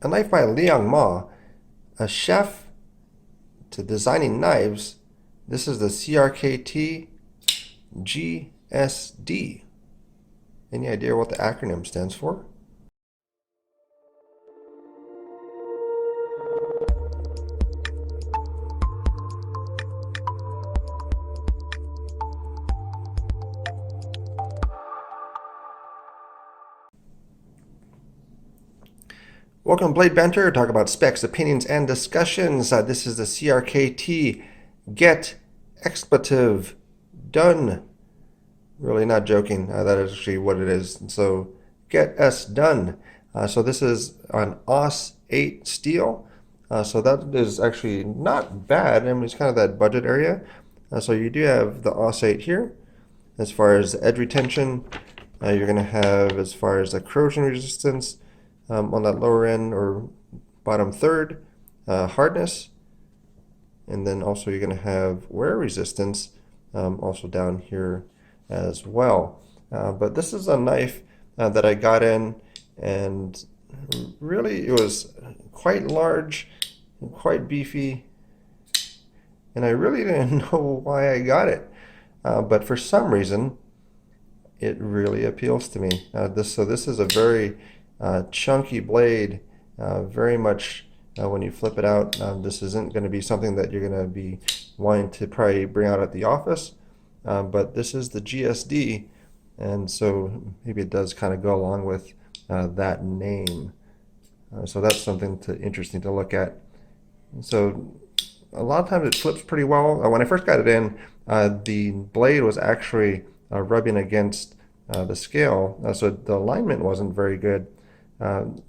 A knife by Liong Ma, a chef to designing knives. This is the CRKT G.S.D. Any idea what the acronym stands for? Welcome to Blade Banter. Talk about specs, opinions, and discussions. This is the CRKT Get Expletive Done. Really not joking. That is actually what it is. So Get S Done. So this is an AUS 8 steel. So that is actually not bad. I mean, it's kind of that budget area. So you do have the AUS 8 here. As far as the edge retention, you're going to have as far as the corrosion resistance, on that lower end or bottom third, hardness, and then also you're going to have wear resistance also down here as well. But this is a knife that I got in, and really it was quite large and quite beefy, and I really didn't know why I got it, but for some reason it really appeals to me. This is a very chunky blade, very much when you flip it out, this isn't going to be something that you're going to be wanting to probably bring out at the office, but this is the GSD, and so maybe it does kind of go along with that name. So that's something interesting to look at. So a lot of times it flips pretty well. When I first got it in, the blade was actually rubbing against the scale, so the alignment wasn't very good.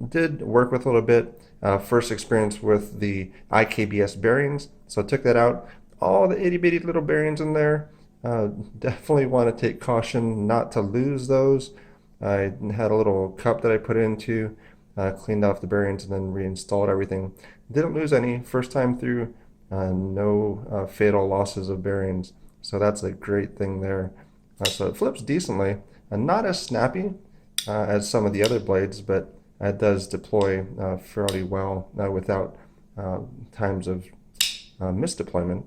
Did work with a little bit. First experience with the IKBS bearings, so took that out. All the itty bitty little bearings in there. Definitely want to take caution not to lose those. I had a little cup that I put into, cleaned off the bearings, and then reinstalled everything. Didn't lose any first time through. No fatal losses of bearings, so that's a great thing there. So it flips decently, not as snappy as some of the other blades, but it does deploy fairly well without times of misdeployment.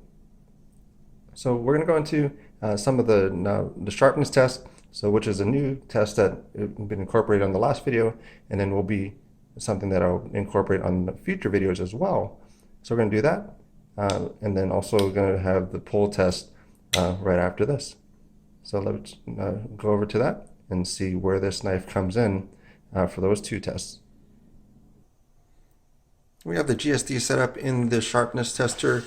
So we're going to go into some of the sharpness test, so which is a new test that has been incorporated on the last video, and then will be something that I'll incorporate on the future videos as well. So we're going to do that, and then also going to have the pull test right after this. So let's go over to that and see where this knife comes in for those two tests. We have the GSD set up in the sharpness tester.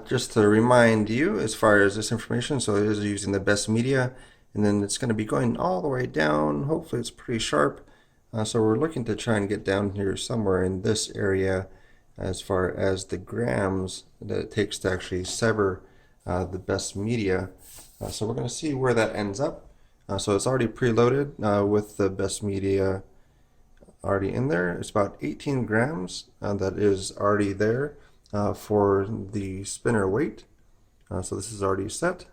Just to remind you as far as this information, so it is using the best media, and then it's going to be going all the way down. Hopefully it's pretty sharp. So we're looking to try and get down here somewhere in this area as far as the grams that it takes to actually sever the best media. So we're going to see where that ends up. So it's already preloaded with the best media already in there. It's about 18 grams that is already there for the spinner weight. So this is already set.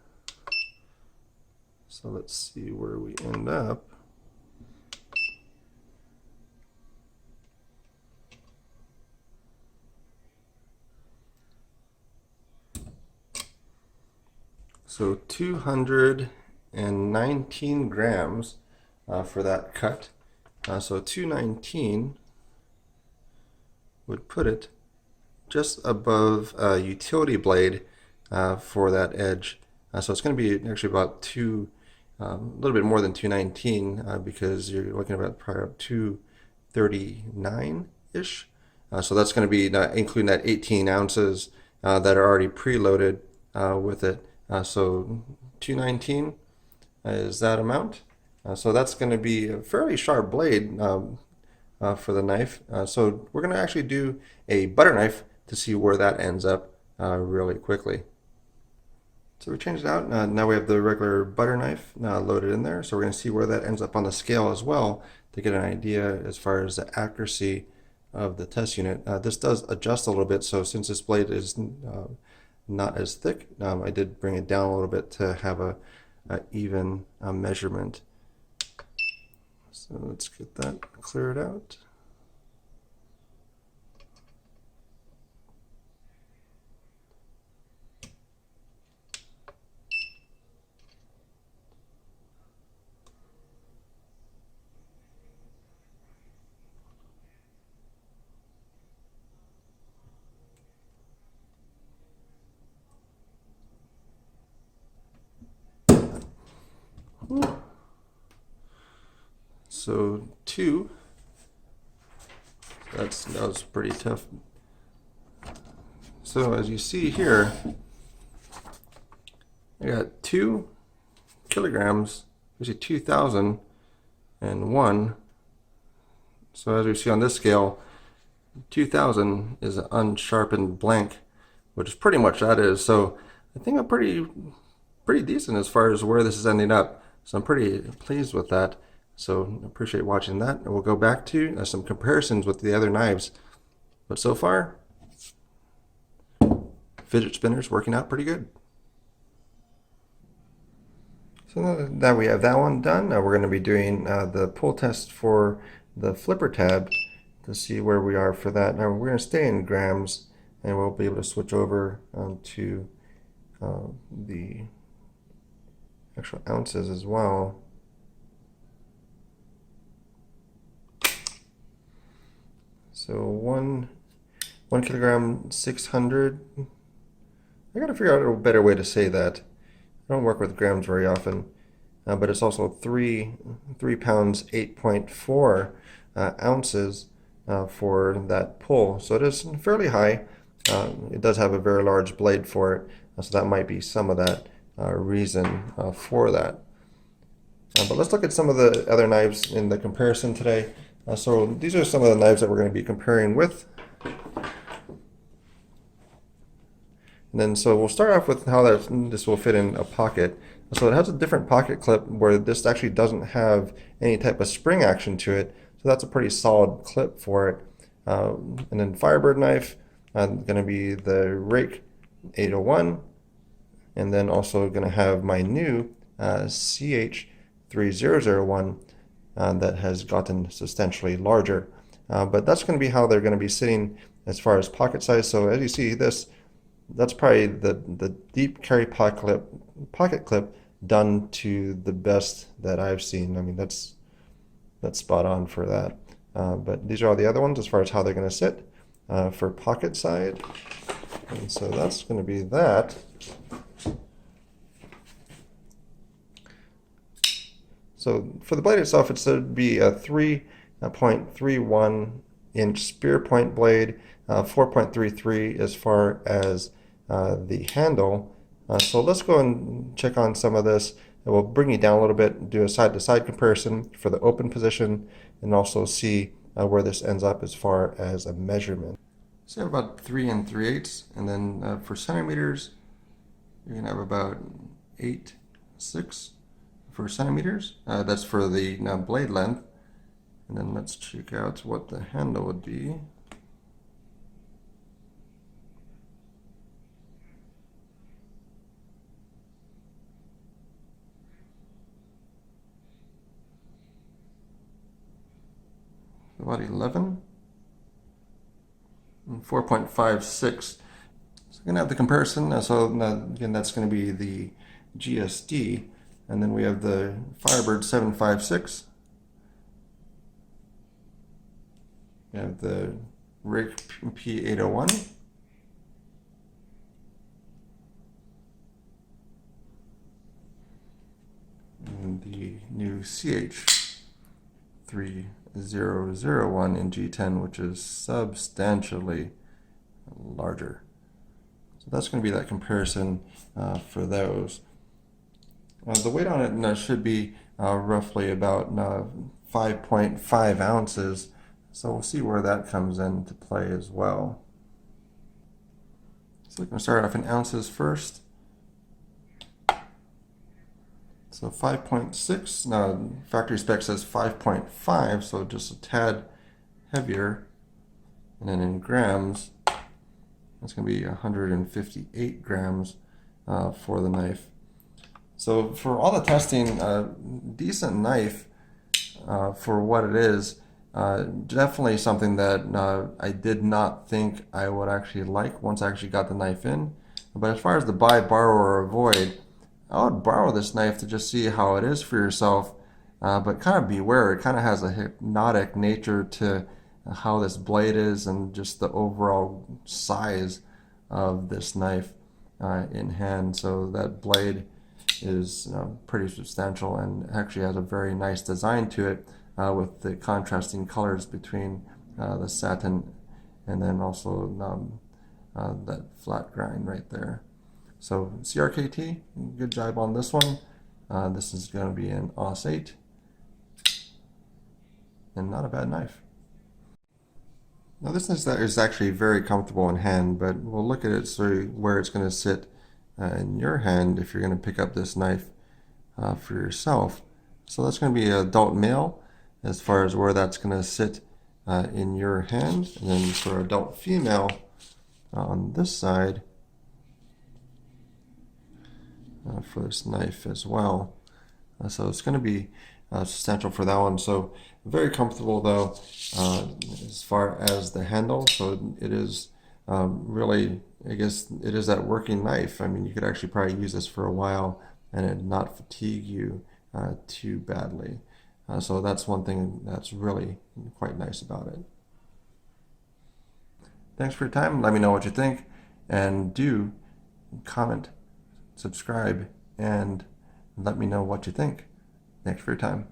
So let's see where we end up. So 219 grams for that cut. So 219 would put it just above a utility blade for that edge. So it's going to be actually about a little bit more than 219 because you're looking at probably 239-ish. So that's going to be including that 18 ounces that are already preloaded with it. So 219 is that amount. So that's going to be a fairly sharp blade for the knife. So we're going to actually do a butter knife to see where that ends up really quickly. So we changed it out. Now we have the regular butter knife loaded in there. So we're going to see where that ends up on the scale as well to get an idea as far as the accuracy of the test unit. This does adjust a little bit. So since this blade is not as thick, I did bring it down a little bit to have a even measurement. So let's get that cleared out. So 2. That was pretty tough. So as you see here, I got 2 kilograms, actually 2,001. So as we see on this scale, 2,000 is an unsharpened blank, which is pretty much that is. So I think I'm pretty decent as far as where this is ending up. So I'm pretty pleased with that. So I appreciate watching that. And we'll go back to some comparisons with the other knives. But so far, fidget spinner's working out pretty good. So now that we have that one done, we're going to be doing the pull test for the flipper tab to see where we are for that. Now we're going to stay in grams, and we'll be able to switch over to the actual ounces as well. So 1 kilogram 600. I gotta figure out a better way to say that. I don't work with grams very often, but it's also 3 pounds 8.4 ounces for that pull. So it is fairly high. It does have a very large blade for it, so that might be some of that reason for that. But let's look at some of the other knives in the comparison today. So these are some of the knives that we're going to be comparing with. And then so we'll start off with how this will fit in a pocket. So it has a different pocket clip where this actually doesn't have any type of spring action to it. So that's a pretty solid clip for it. And then Firebird knife, going to be the Rake 801. And then also going to have my new CH3001 that has gotten substantially larger. But that's going to be how they're going to be sitting as far as pocket size. So as you see, that's probably the deep carry pocket clip done to the best that I've seen. I mean, that's spot on for that. But these are all the other ones as far as how they're going to sit for pocket side. And so that's going to be that. So for the blade itself, it's going to be a 3.31 inch spear point blade, 4.33 as far as the handle. So let's go and check on some of this. And we'll bring you down a little bit, do a side-to-side comparison for the open position, and also see where this ends up as far as a measurement. So you have about 3 3/8, and then for centimeters, you're going to have about 8.6 for centimeters. That's for the blade length. And then let's check out what the handle would be. About 11 and 4.56. So we're going to have the comparison. So again, that's going to be the GSD, and then we have the Firebird 756. We have the Rake P801. And the new CH3001 in G10, which is substantially larger. So that's going to be that comparison for those. The weight on it should be roughly about 5.5 ounces. So we'll see where that comes into play as well. So we're going to start off in ounces first. So 5.6, now factory spec says 5.5, so just a tad heavier. And then in grams, that's going to be 158 grams for the knife. So for all the testing, decent knife for what it is. Definitely something that I did not think I would actually like once I actually got the knife in. But as far as the buy, borrow, or avoid, I would borrow this knife to just see how it is for yourself, but kind of beware. It kind of has a hypnotic nature to how this blade is and just the overall size of this knife in hand. So that blade is pretty substantial and actually has a very nice design to it with the contrasting colors between the satin and then also that flat grind right there. So CRKT, good job on this one. This is going to be an Aus 8 and not a bad knife. Now this is actually very comfortable in hand, but we'll look at it so where it's going to sit in your hand if you're going to pick up this knife for yourself. So that's going to be adult male as far as where that's going to sit in your hand, and then for adult female on this side for this knife as well. So it's going to be substantial for that one. So very comfortable though as far as the handle. So it is really, I guess it is that working knife. I mean, you could actually probably use this for a while and it not fatigue you too badly. So that's one thing that's really quite nice about it. Thanks for your time. Let me know what you think, and do comment, subscribe, and let me know what you think. Thanks for your time.